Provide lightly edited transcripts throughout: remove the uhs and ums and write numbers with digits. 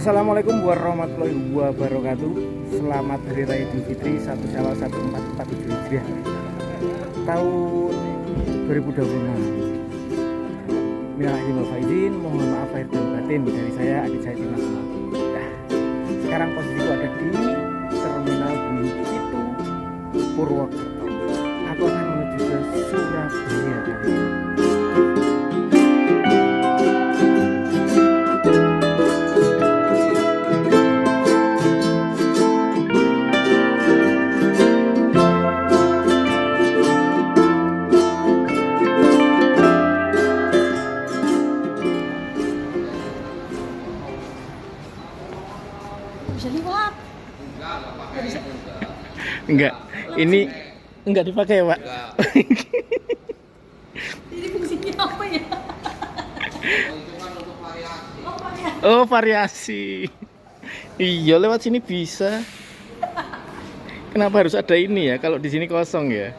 Assalamualaikum warahmatullahi wabarakatuh. Selamat Hari Raya Idul Fitri 1 Syawal 1447 Hijriah tahun 2026. Minal aidin wal faizin, mohon maaf lahir dan batin dari saya adik saya Dimas. Sekarang posisiku ada di Terminal Bumi Pitu, Purwokerto. Aku akan menuju ke Surabaya kali ini. Enggak, ini enggak dipakai ya, Pak. Ini fungsinya apa ya? Oh, variasi. Iya, lewat sini bisa. Kenapa harus ada ini ya? Kalau di sini kosong ya.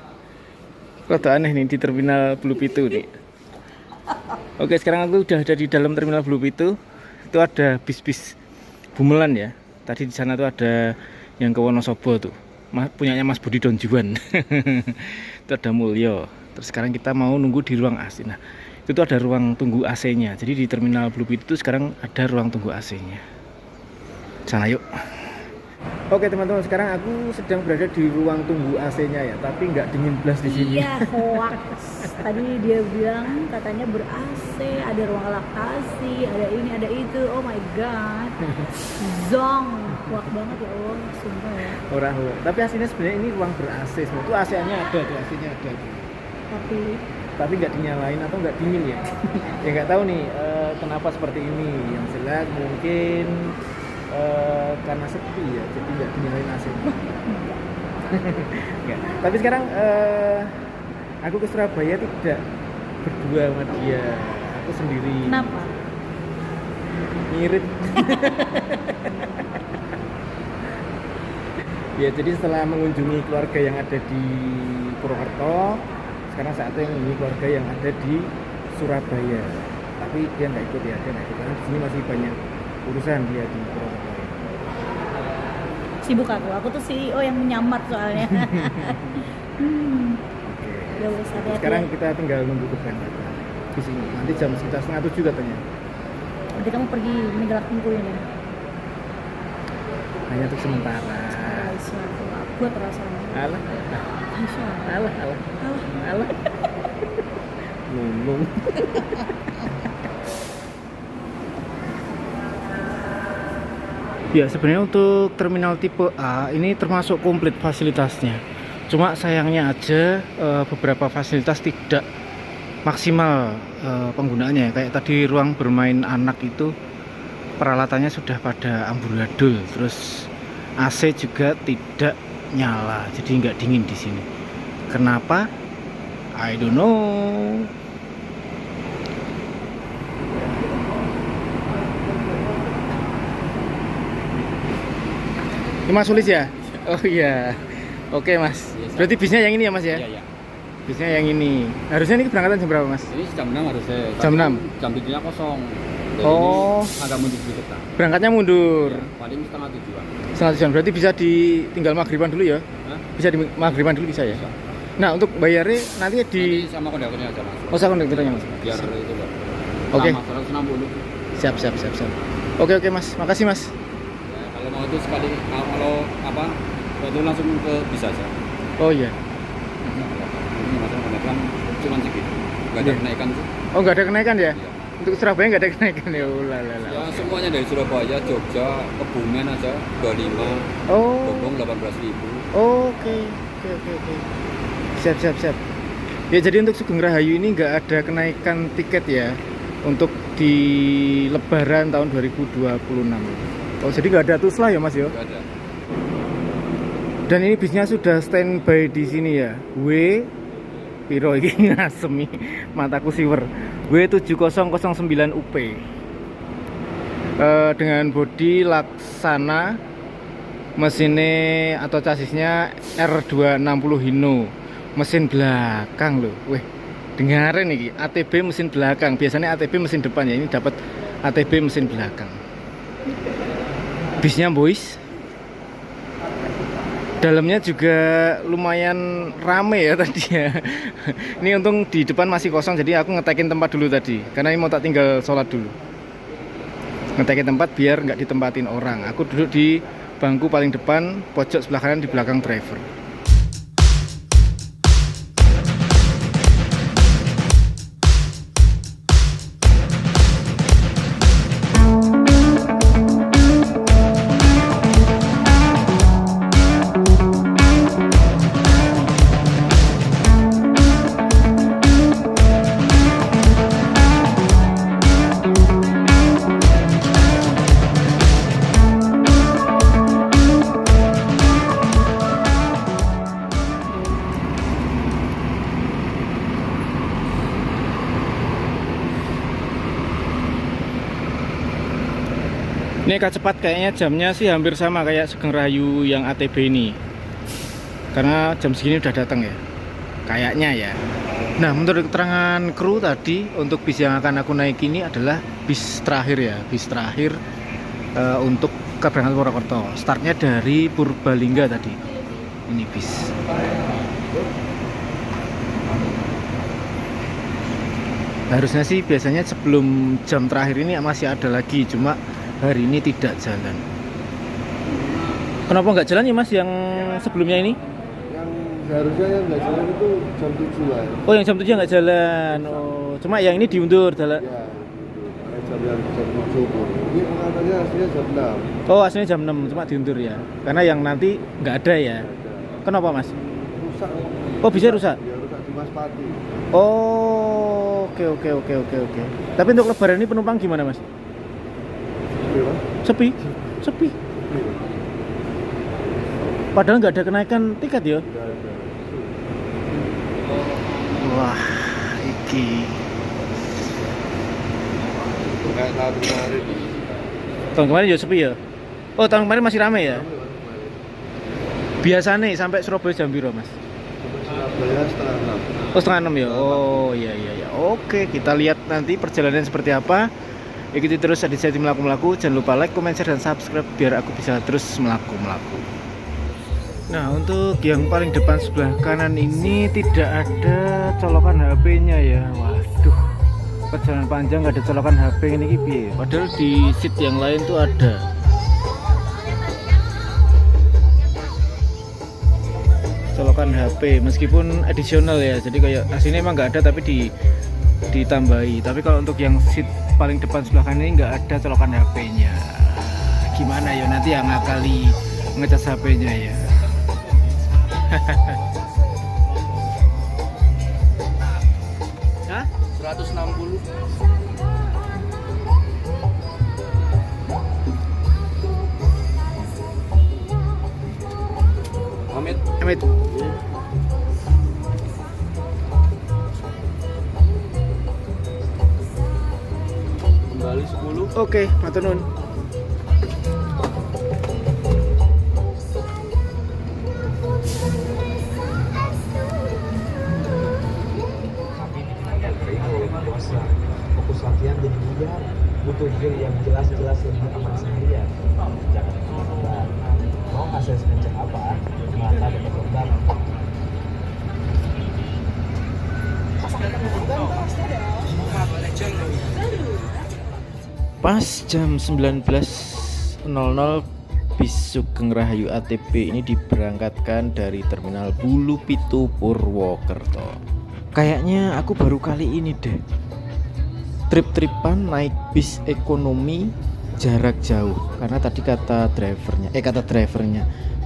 Rada aneh nih di Terminal Blue Pitu nih. Oke, sekarang aku udah ada di dalam Terminal Blue Pitu. Itu ada bis-bis Bumelan ya. Tadi di sana tuh ada yang ke Wonosobo tuh. Punyanya Mas Budi Donjuan. Itu ada Mulyo. Terus sekarang kita mau nunggu di ruang AC. Nah, itu tuh ada ruang tunggu AC-nya. Jadi di Terminal Blue Pitu sekarang ada ruang tunggu AC-nya. Sana yuk. Oke teman-teman, sekarang aku sedang berada di ruang tunggu AC-nya ya, tapi nggak dingin blas di sini. Iya, hoax. Tadi dia bilang katanya ber-AC, ada ruang laktasi, ada ini, ada itu. Oh my god. Zong. Hoax banget ya Allah, sumpah ya. Orang. Tapi aslinya sebenarnya ini ruang ber-AC. Semua itu AC-nya ada tuh, AC-nya ada. Tapi nggak dinyalain atau nggak dingin ya. Ya nggak tahu nih kenapa seperti ini. Yang jelas mungkin karena sepi ya, jadi nggak dinyalain AC. Nggak. Tapi sekarang aku ke Surabaya tidak berdua sama dia, aku sendiri. Kenapa? Ngirit. Ya, jadi setelah mengunjungi keluarga yang ada di Purwokerto, sekarang saatnya mengunjungi keluarga yang ada di Surabaya. Tapi dia nggak ikut ya, karena di sini masih banyak urusan dia di Purwokerto. Sibuk aku tuh CEO yang menyamar soalnya. Oke. Sekarang kita tinggal nunggu keberangkatan di sini. Nanti jam sekitar 6:30 katanya. Nanti kamu pergi menggelap pintu ini. Hanya untuk sementara. Buat rasanya. Alah. Ngomong. Ya, sebenarnya untuk terminal tipe A ini termasuk komplit fasilitasnya. Cuma sayangnya aja beberapa fasilitas tidak maksimal penggunaannya. Kayak tadi ruang bermain anak itu peralatannya sudah pada amburadul. Terus AC juga tidak nyala, jadi nggak dingin di sini. Kenapa? I don't know. Ini Mas Sulis ya? Oh iya. Oke Mas. Berarti bisnya yang ini ya Mas ya? Iya. Bisnya yang ini. Harusnya ini keberangkatan jam berapa Mas? Ini jam 6 harusnya. Jam 6? Jam 7-nya kosong. Dan oh. Ini agak mundur sedikit lah. Berangkatnya mundur. Ya, paling setengah 7-an. Setengah 7-an. Berarti bisa ditinggal maghriban dulu ya? Hah? Bisa. Bisa di maghriban dulu bisa ya? Bisa. Nah, untuk bayarnya nanti Nanti sama kondekturnya aja Mas. Oh, sama kondekturnya Mas. Biar itu Pak. Oke. Sama 160. Siap. Oke Mas. Makasih Mas. Ya, kalau mau itu sekali kalau apa? Itu langsung ke bisa aja. Oh iya. Ini masalah kenaikan cuma segitu. Enggak ada Iya. kenaikan sih. Oh, nggak ada kenaikan ya? Iya. Untuk Surabaya nggak ada kenaikan ya? Ya semuanya dari Surabaya, Jogja, Kebumen aja 25. Oh. Bogor 18.000. Oke. Siap. Ya, jadi untuk Sugeng Rahayu ini nggak ada kenaikan tiket ya untuk di Lebaran tahun 2026. Oh, jadi nggak ada tuslah ya Mas ya? Enggak ada. Dan ini bisnya sudah standby di sini ya. Piro iki ngasemi mataku siwer. W7009 UP. Dengan bodi Laksana, mesinnya atau chasisnya R260 Hino, mesin belakang loh. Weh, dengarin nih, ATB mesin belakang. Biasanya ATB mesin depan ya, ini dapat ATB mesin belakang. Bisnya boys. Dalamnya juga lumayan rame ya tadi ya. Ini untung di depan masih kosong, jadi aku ngetekin tempat dulu tadi. Karena ini mau tak tinggal sholat dulu. Ngetekin tempat biar nggak ditempatin orang. Aku duduk di bangku paling depan, pojok sebelah kanan di belakang driver. Ini Kak Cepat kayaknya jamnya sih hampir sama kayak Sugeng Rahayu yang ATB ini. Karena jam segini udah datang ya. Kayaknya ya. Nah, menurut keterangan kru tadi untuk bis yang akan aku naik ini adalah bis terakhir ya, bis terakhir untuk keberangkatan Purwokerto. Startnya dari Purbalingga tadi. Ini bis. Harusnya sih biasanya sebelum jam terakhir ini masih ada lagi, cuma hari ini tidak jalan. Kenapa nggak jalan ya Mas yang sebelumnya ini? Yang seharusnya yang nggak jalan itu jam 7 lah. Oh, yang jam 7 nggak jalan. Oh, cuma yang ini diundur jalan. Ya, jam 7 pun. Ini pengantarnya aslinya jam 6. Oh, aslinya jam 6, cuma diundur ya. Karena yang nanti nggak ada ya. Kenapa Mas? Rusak. Oh, bisa rusak? Ya, rusak di Maspati. Oh, oke. Tapi untuk lebaran ini penumpang gimana Mas? Iya, Sepi. Padahal nggak ada kenaikan tiket ya. Nggak ada. Wah, iki. Kayak tahun kemarin. Tahun kemarin ya sepi ya. Oh, tahun kemarin masih ramai ya. Biasa nih sampai Surabaya jam berapa Mas? Surabaya setengah 6. Oh, setengah 6 ya. Oh, iya. Oke, kita lihat nanti perjalanan seperti apa. Ikuti terus Aditya Melaku-Melaku. Jangan lupa like, comment, share, dan subscribe biar aku bisa terus melaku-melaku. Nah, untuk yang paling depan sebelah kanan ini tidak ada colokan HP-nya ya. Waduh, perjalanan panjang nggak ada colokan HP ini piye. Padahal di seat yang lain tuh ada. Colokan HP meskipun additional ya. Jadi kayak aslinya emang nggak ada tapi ditambahi. Tapi kalau untuk yang seat paling depan sebelah kanan ini nggak ada colokan HP-nya. Gimana ya nanti yang ngakali ngecas HP-nya ya. Hah? 160. Amit. Kembali 10. Oke, matur nuwun. Fokus latihan jadi liar, butuh drill yang jelas-jelas lebih aman sendirian. Jangan sabar. Mau asesmen cek apaan? Mata dapat lembab. Pas jam 19.00 bis Sugeng Rahayu ATB ini diberangkatkan dari Terminal Bulu Pitu Purwokerto. Kayaknya aku baru kali ini deh trip-tripan naik bis ekonomi jarak jauh. Karena tadi kata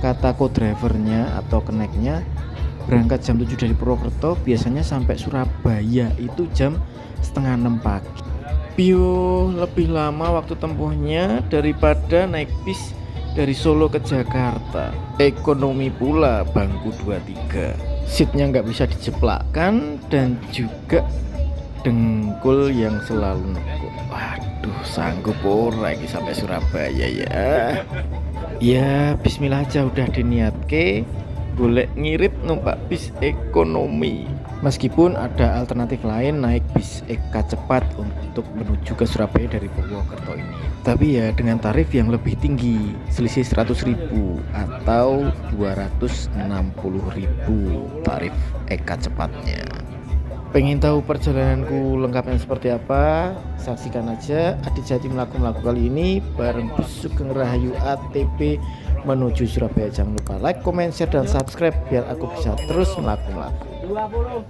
co-drivernya atau keneknya berangkat jam 7 dari Purwokerto, biasanya sampai Surabaya itu jam setengah 6 pagi. Bio lebih lama waktu tempuhnya daripada naik bis dari Solo ke Jakarta. Ekonomi pula, bangku 23. Seatnya nggak bisa dijeplakkan dan juga dengkul yang selalu nekuk. Waduh, sanggup ora iki sampai Surabaya ya. Ya, bismillah aja udah diniatke golek ngirit numpak bis ekonomi. Meskipun ada alternatif lain naik bis Eka Cepat untuk menuju ke Surabaya dari Purwokerto ini. Tapi ya dengan tarif yang lebih tinggi, selisih 100.000 atau 260.000 tarif Eka Cepatnya. Pengen tahu perjalananku lengkapnya seperti apa? Saksikan aja Adit Jati melaku kali ini bareng bus Sugeng Rahayu ATB menuju Surabaya. Jangan lupa like, comment, share, dan subscribe biar aku bisa terus melaku. 20.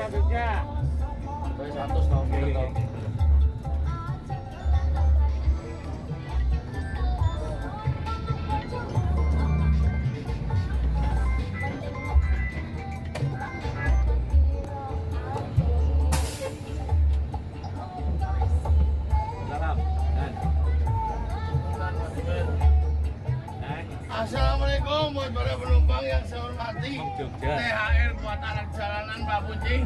Jogja. 100 tahun kiri. Assalamualaikum buat para penumpang yang saya hormati. THR buat anak jalanan Pak Puji.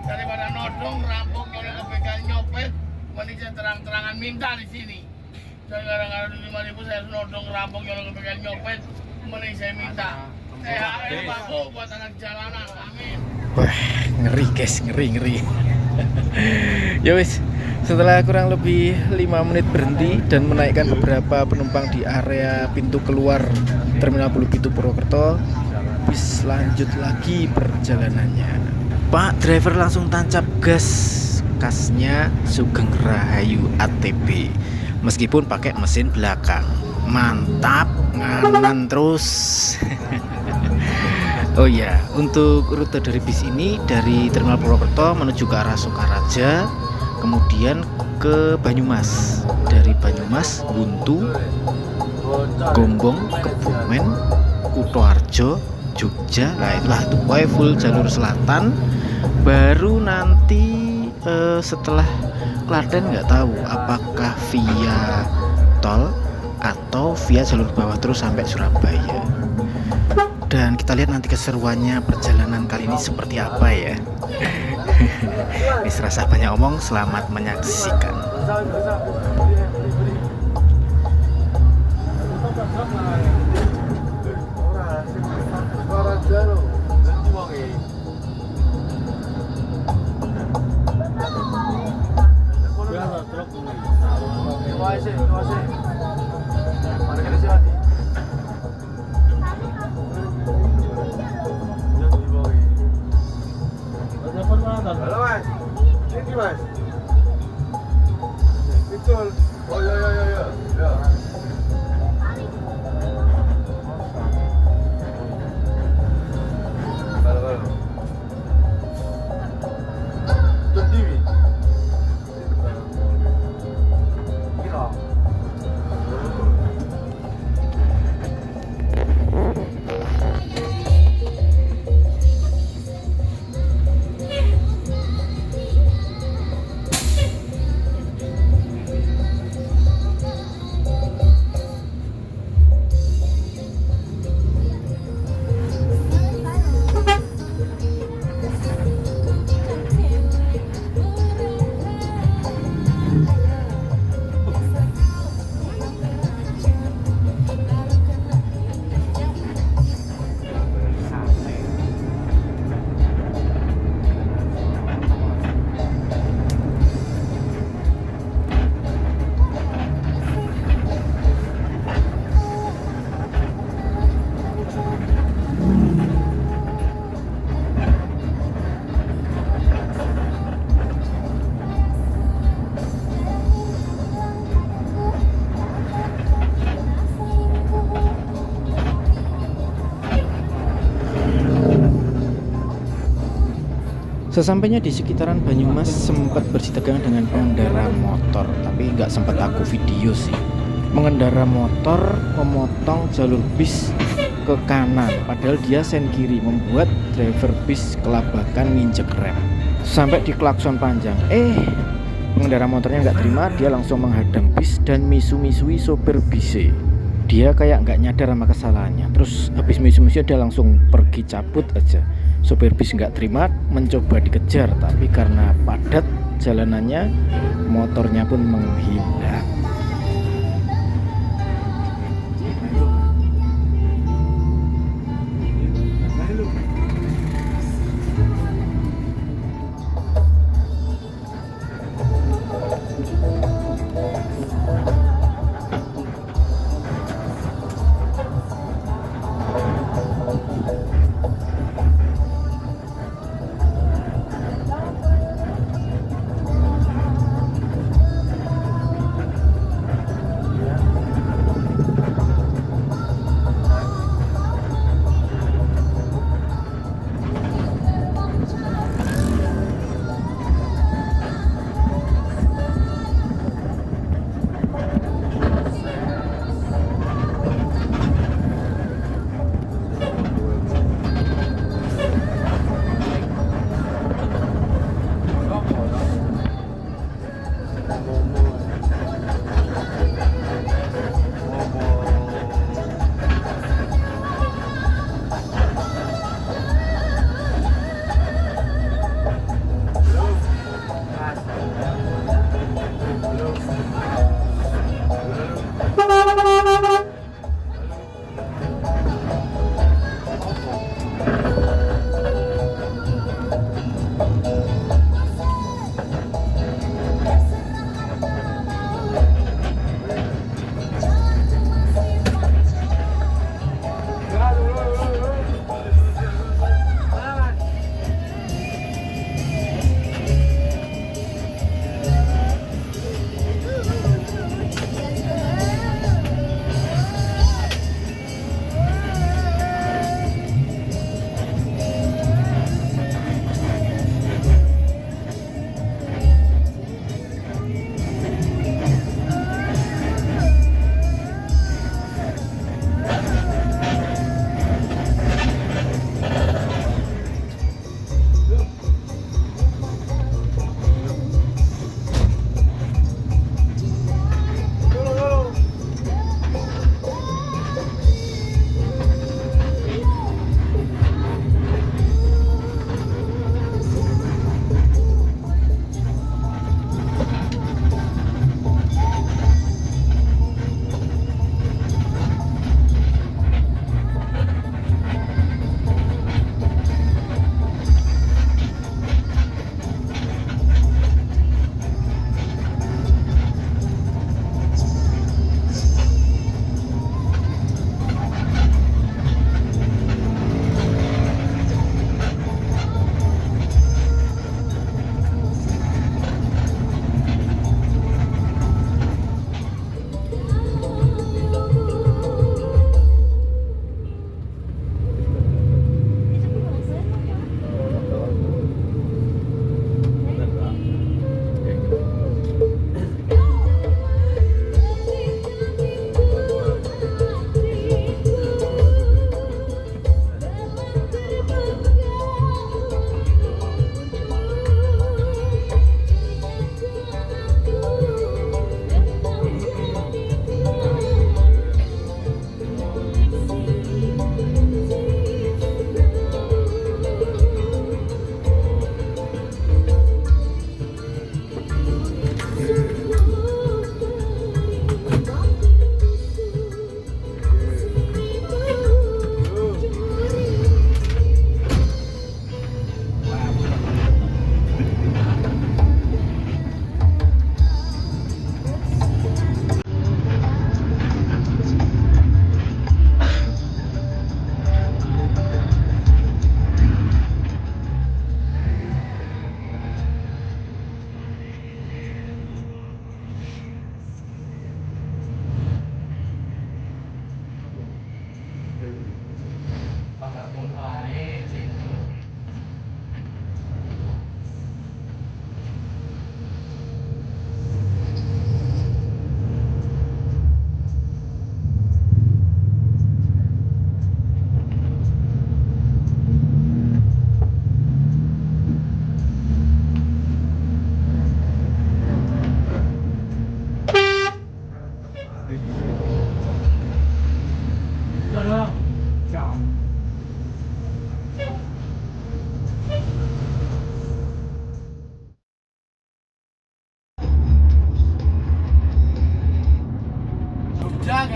Daripada nodong, rampok, nyolong kepegang, nyopet, mending saya terang-terangan minta di sini. Saya gara-gara di 5.000 saya nodong, rampok, nyolong kepegang, nyopet, mending saya minta. THR Pak Bu buat anak jalanan. Amin. Wah, ngeri guys, ngeri. Ya wis, setelah kurang lebih 5 menit berhenti dan menaikkan beberapa penumpang di area pintu keluar Terminal Pulau Pitu Purwokerto, bis lanjut lagi perjalanannya. Pak driver langsung tancap gas, kasnya Sugeng Rahayu ATB meskipun pakai mesin belakang. Mantap, nganan terus. Oh ya, untuk rute dari bis ini dari Terminal Purwokerto menuju ke arah Sukaraja, kemudian ke Banyumas. Dari Banyumas, Buntu, Gombong, Kebumen, Kutoarjo, Jogja. Nah itulah itu pokoknya full jalur selatan. Baru nanti setelah Klaten nggak tahu apakah via tol atau via jalur bawah terus sampai Surabaya. Dan kita lihat nanti keseruannya perjalanan kali ini seperti apa ya. Serasa banyak omong, selamat menyaksikan. Halo Mas, ini Mas. Betul. Oh ya. Halo. Terdiri. Kira. Sesampainya di sekitaran Banyumas sempat bersitegang dengan pengendara motor, tapi nggak sempat aku video sih. Pengendara motor memotong jalur bis ke kanan, padahal dia sen kiri, membuat driver bis kelabakan nginjek rem. Sampai di klakson panjang, pengendara motornya nggak terima, dia langsung menghadang bis dan misu-misui sopir bis. Dia kayak nggak nyadar sama kesalahannya. Terus habis misu-misu dia langsung pergi cabut aja. Sopir bis nggak terima, mencoba dikejar, tapi karena padat jalanannya, motornya pun menghilang.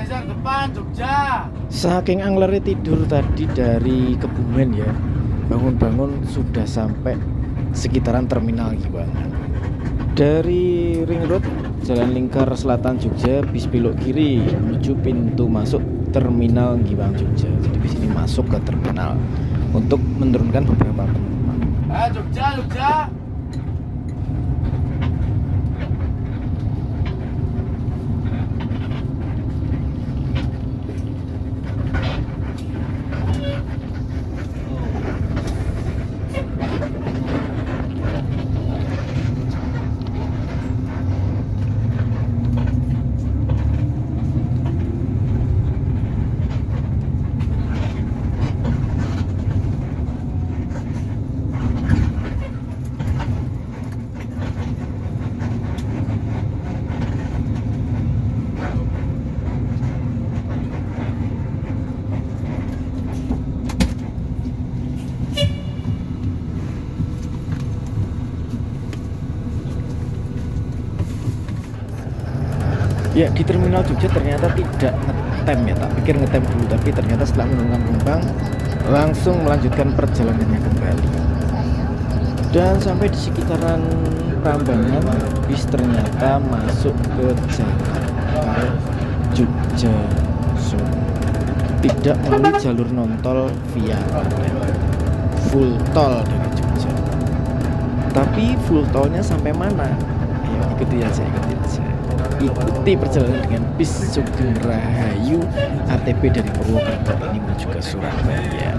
geser depan Jogja. Saking anglernya tidur tadi dari Kebumen ya, bangun-bangun sudah sampai sekitaran terminal Giwangan. Dari Ring Road, Jalan Lingkar Selatan Jogja, bis belok kiri menuju pintu masuk terminal Giwang Jogja. Jadi bis ini masuk ke terminal untuk menurunkan beberapa penumpang. Jogja, Jogja. Ya, di terminal Jogja ternyata tidak ngetem ya, tak pikir ngetem dulu, tapi ternyata setelah menurunkan penumpang langsung melanjutkan perjalanannya kembali. Dan sampai di sekitaran Prambanan, bis ternyata masuk ke jalan tol Jogja Solo, tidak melalui jalur non-tol via Klaten, full tol dari Jogja. Tapi full tolnya sampai mana? Ayo ikuti aja. Ikuti perjalanan dengan bis Sugeng Rahayu ATB dari Purwokerto ini menuju ke Surabaya.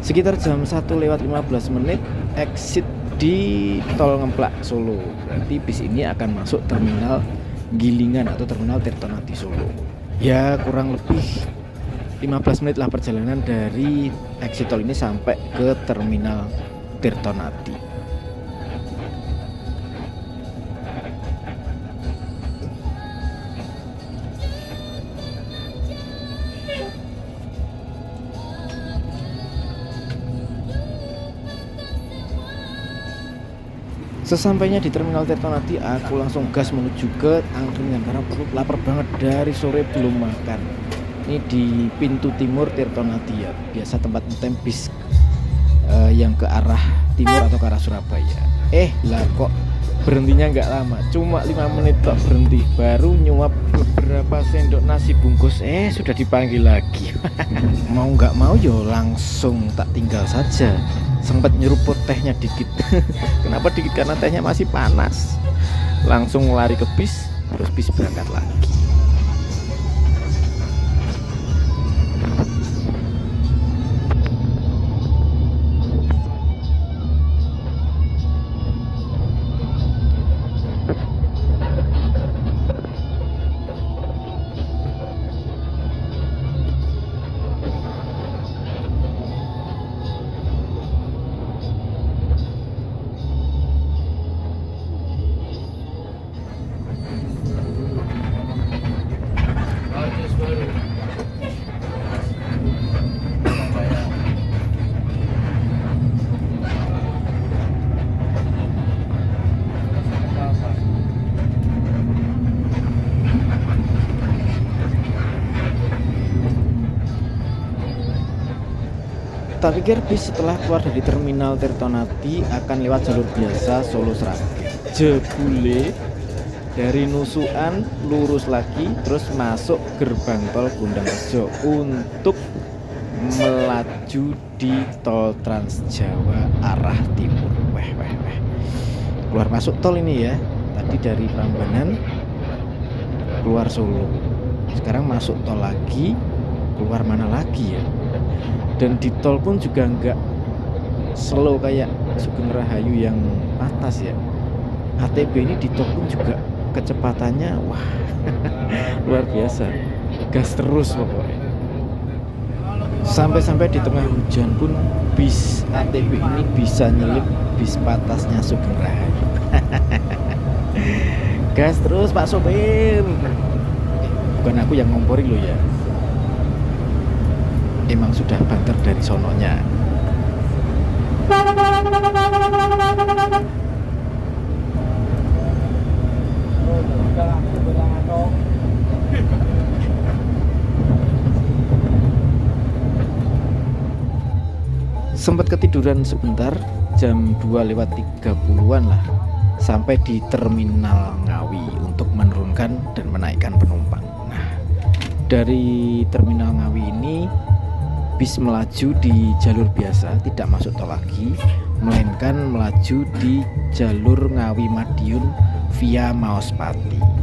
Sekitar jam 1:15 exit di tol Ngemplak Solo. Berarti bis ini akan masuk terminal Gilingan atau terminal Tirtonadi Solo. Ya kurang lebih 15 menit lah perjalanan dari exit tol ini sampai ke terminal Tirtonadi. Sesampainya di terminal Tirtonadi, aku langsung gas menuju ke angkringan karena perut lapar banget, dari sore belum makan. Ini di pintu timur Tirtonadi ya, biasa tempat ngetem bis yang ke arah timur atau ke arah Surabaya. Lah kok berhentinya nggak lama, cuma 5 menit kok berhenti, baru nyuap beberapa sendok nasi bungkus, sudah dipanggil lagi. Mau nggak mau yo langsung tak tinggal saja. Sempat nyeruput tehnya dikit. Kenapa dikit? Karena tehnya masih panas. Langsung lari ke bis, terus bis berangkat lagi. Tak pikir bis setelah keluar dari terminal Tirtonadi akan lewat jalur biasa Solo Sragen. Jebule dari Nusukan lurus lagi terus masuk gerbang tol Gondangrejo untuk melaju di tol Trans Jawa arah timur. Weh. Keluar masuk tol ini ya. Tadi dari Prambanan keluar Solo. Sekarang masuk tol lagi, keluar mana lagi ya? Dan di tol pun juga nggak slow kayak Sugeng Rahayu yang atas ya. HTB ini di tol pun juga kecepatannya wah luar biasa, gas terus pokoknya. Sampai-sampai di tengah hujan pun bis ATB ini bisa nyelip bis patasnya Sugeng Rahayu. Gas terus Pak sopir. Bukan aku yang ngompori loh ya, emang sudah banter dari sononya. Sempat ketiduran sebentar, jam 2:30-an lah, sampai di terminal Ngawi untuk menurunkan dan menaikkan penumpang. Nah, dari terminal Ngawi ini bis melaju di jalur biasa, tidak masuk tol lagi, melainkan melaju di jalur Ngawi Madiun via Maospati.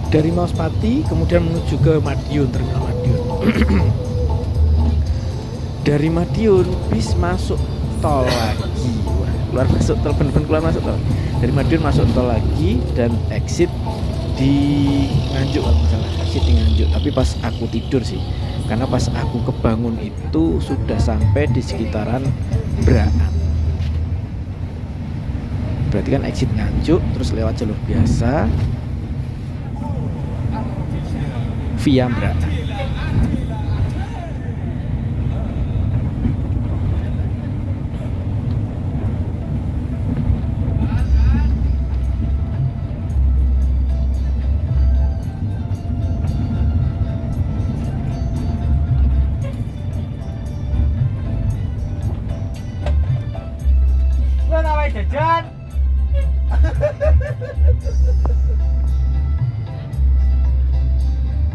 Dari Maospati kemudian menuju ke Madiun, terminal Madiun. Dari Madiun bis masuk tol lagi. Wah, keluar masuk tol, bener-bener keluar masuk tol. Dari Madiun masuk tol lagi dan exit di Nganjuk kalau nggak salah, exit di Nganjuk. Tapi pas aku tidur sih, karena pas aku kebangun itu sudah sampai di sekitaran Braan. Berarti kan exit Nganjuk terus lewat jalur biasa via Braan. Jajan.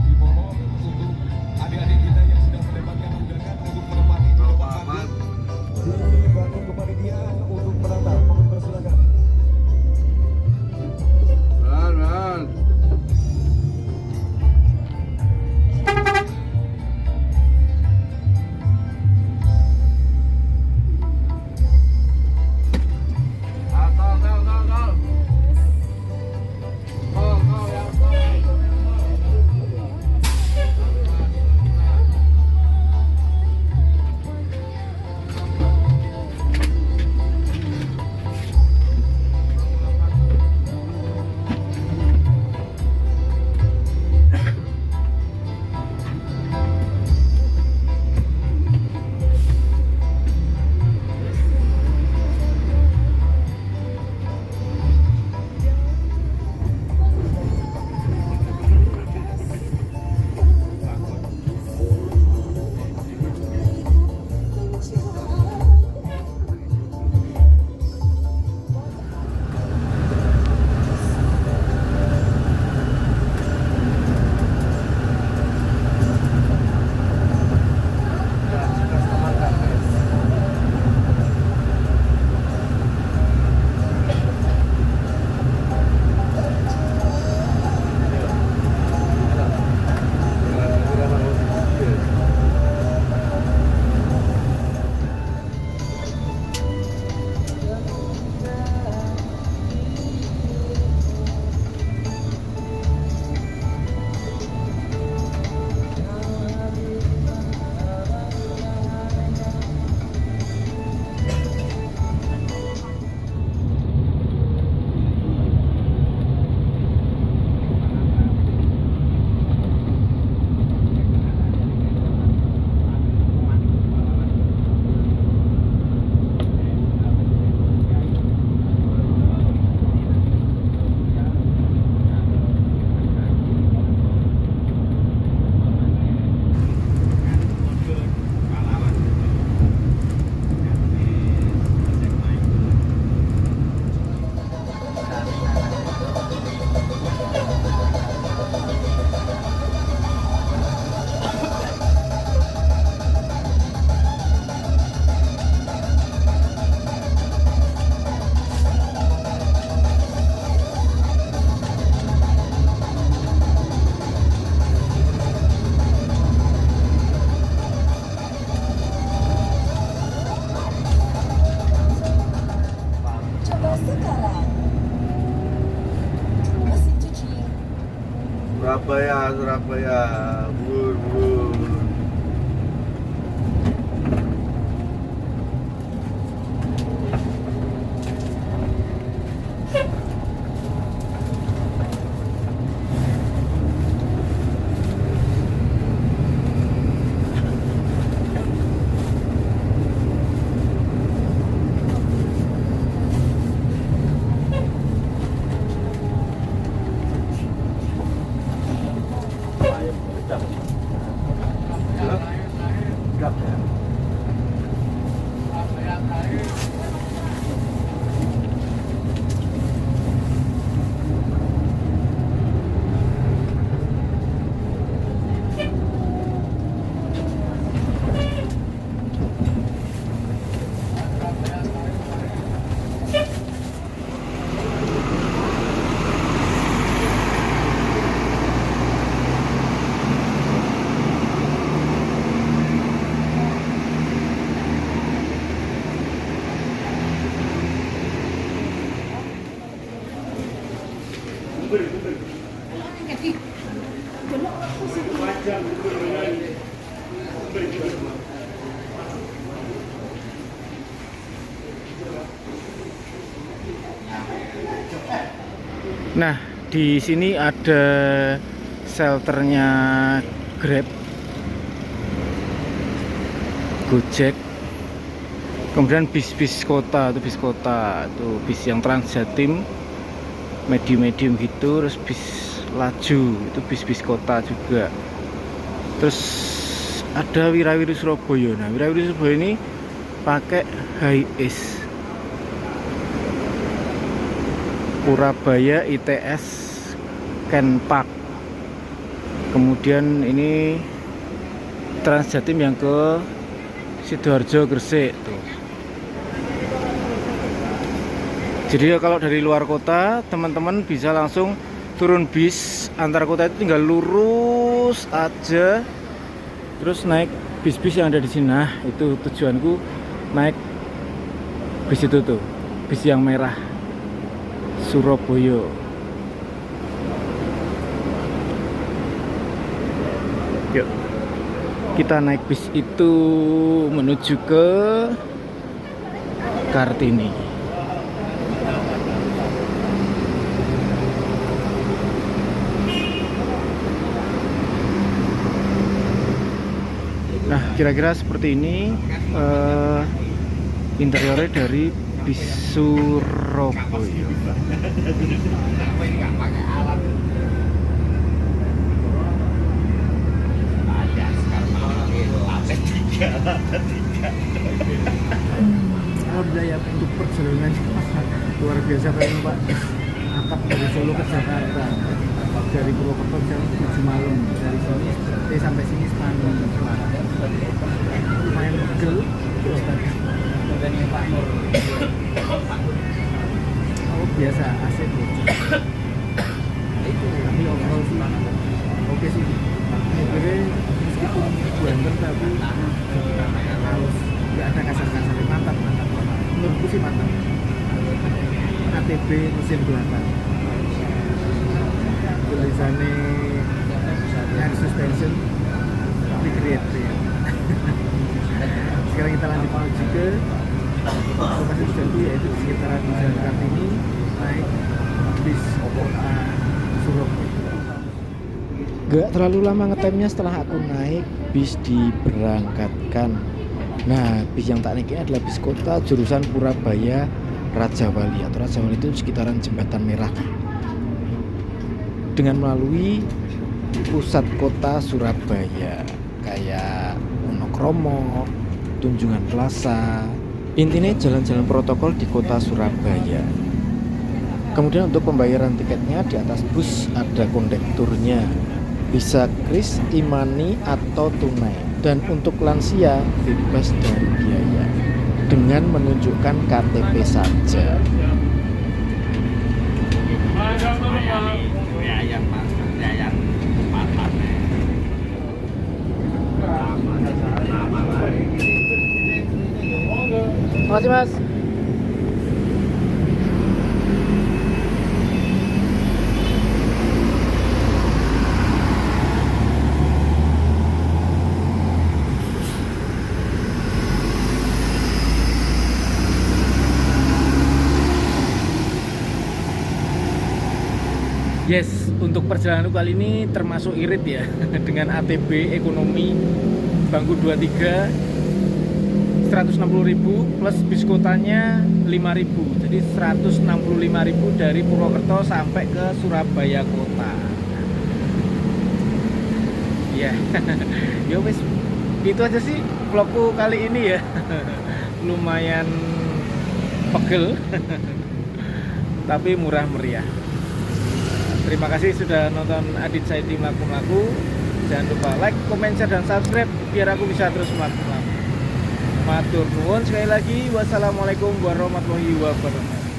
Dimohon untuk adik-adik kita yang sudah mendapatkan undangan untuk menempati di depan panggung. Dibangun kepanitiaan untuk menata. Mohon persilakan. Man. Surabaya, Surabaya, bur, bur. Nah, di sini ada shelternya Grab, Gojek, kemudian bis-bis kota, itu bis yang Transjatim, medium gitu, terus bis laju, itu bis-bis kota juga. Terus ada Wirawiri Surabaya. Nah, Wirawiri Surabaya ini pakai HiAce. Purabaya ITS Kenpark. Kemudian ini Transjatim yang ke Sidoarjo Gresik tuh. Jadi kalau dari luar kota teman-teman bisa langsung turun bis antar kota, itu tinggal lurus aja terus naik bis-bis yang ada di sini. Nah, itu tujuanku naik bis itu tuh, bis yang merah Surabaya. Yuk, kita naik bis itu menuju ke Kartini. Nah, kira-kira seperti ini interiornya dari bis Surabaya. Alhamdulillah ya, untuk perjalanan luar biasa kayaknya Pak. Angkat dari Solo ke Jakarta, dari Purwokerto jam 7 malam, dari sini sampai sini Semarang. Lumayan pegel terus tadi Pak Nur. Oh biasa asik tapi overall sih oke sih. Mobilnya meskipun buanten tapi halus, nggak ada kasar-kasar, mantap. Menurutku sih mantap. ATB mesin belakang, tulisannya air suspension tapi create. Sekarang kita lanjut menuju ke lokasi tujuanku, yaitu di sekitaran Jalan Kartini, naik bis kota Surabaya. Gak terlalu lama ngetemnya setelah aku naik bis diberangkatkan. Nah, bis yang tak naik ini adalah bis kota jurusan Purabaya Rajawali, atau Rajawali itu sekitaran Jembatan Merah, dengan melalui pusat kota Surabaya kayak Wonokromo, Tunjungan Plaza. Intinya jalan-jalan protokol di kota Surabaya. Kemudian untuk pembayaran tiketnya, di atas bus ada kondekturnya, bisa kris, e-money atau tunai. Dan untuk lansia bebas dari biaya dengan menunjukkan KTP saja. Terima kasih Mas. Yes, untuk perjalanan kali ini termasuk irit ya dengan ATB ekonomi bangku 23 160.000 plus bis kotanya 5.000. Jadi 165.000 dari Purwokerto sampai ke Surabaya kota. Ya. Ya wes, itu aja sih vlogku kali ini ya. Lumayan pegel tapi murah meriah. Terima kasih sudah nonton Adit Saidi Melaku-Melaku. Jangan lupa like, comment, share, dan subscribe biar aku bisa terus melaku-melaku. Matur nuwun sekali lagi. Wassalamualaikum warahmatullahi wabarakatuh.